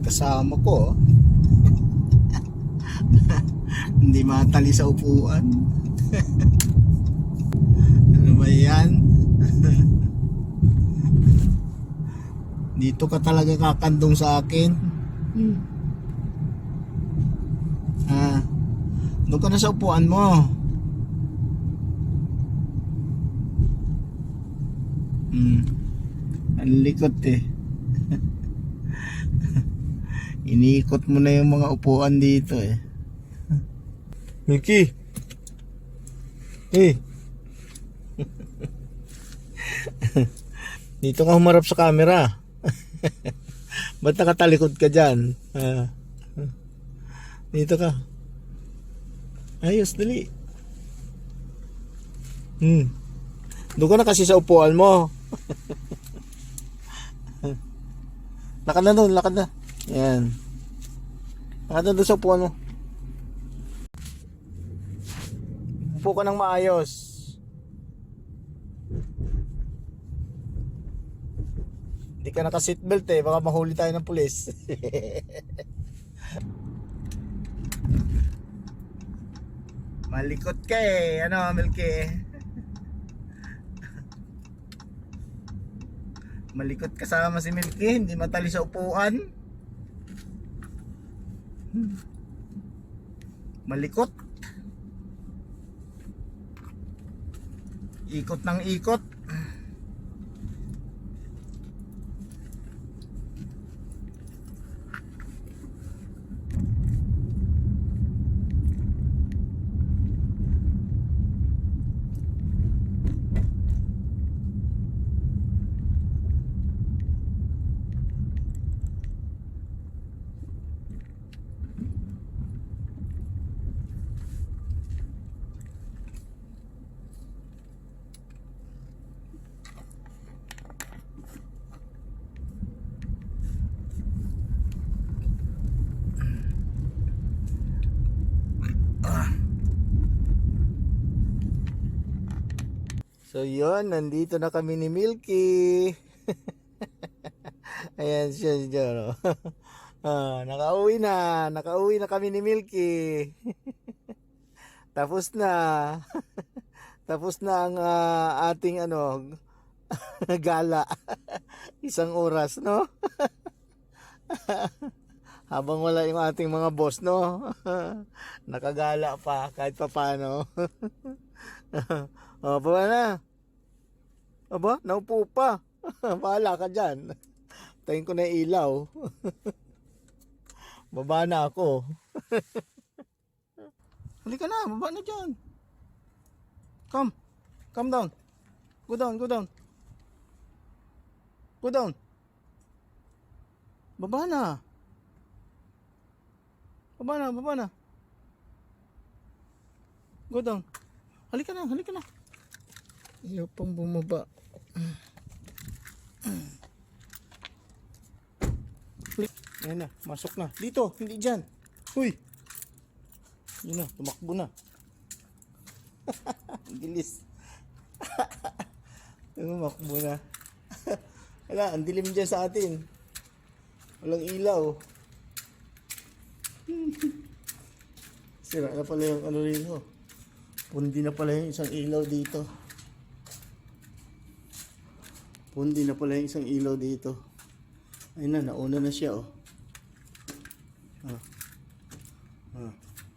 kasama ko. Hindi matali sa upuan. Ano ba yan? Dito ka talaga kakandong sa akin. Doon ka na sa upuan mo. Ang likot eh. Iniikot mo na yung mga upuan dito eh. Milky. Hey. Dito ka humarap sa camera. Ba't nakatalikod ka dyan? Dito ka. Ayos, dali. Doon ka na kasi sa upuan mo. Lakad na doon, lakad na. Yan. Lakad na doon sa upuan mo. Upo ka ng maayos. Hindi ka naka-seatbelt eh, baka mahuli tayo ng pulis. Malikot ka eh, ano Milky? Malikot kasama si Milky, hindi matali sa upuan. Malikot. Ikot ng ikot. So yun, nandito na kami ni Milky. Ayan siya dyan. Nakauwi na kami ni Milky. Tapos na. Tapos na ang ating gala. Isang oras, no? Habang wala yung ating mga boss, no? Nakagala pa kahit pa paano. O, baba na. Aba, naupo pa. Bahala ka dyan. Tayin ko na yung ilaw. Baba na ako. Halika na, baba na dyan. Come. Come down. Go down, go down. Go down. Baba na. Baba na, baba na. Go down. Halika na, halika na. Ayaw pang bumaba. Ayan na, masok na. Dito, hindi dyan. Uy. Yun na, tumakbo na. Gilis. Tumakbo na. Wala, ang dilim dyan sa atin. Walang ilaw. Sira na pala yung ano rito. Pundi na pala yung isang ilaw dito. Pundi na pala yung isang ilaw dito. Ayun na, nauna na siya oh.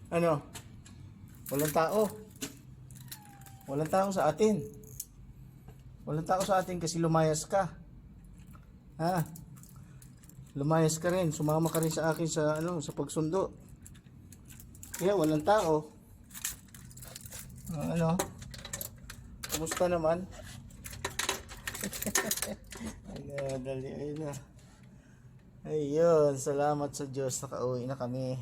Ano? Walang tao. Walang tao sa atin. Walang tao sa atin kasi lumayas ka. Ha? Lumayas ka rin. Sumama ka rin sa akin sa sa pagsundo. Kaya walang tao. Kumusta naman? Ay, dali, ayun na. Ayun, salamat sa Diyos, nakauwi na kami.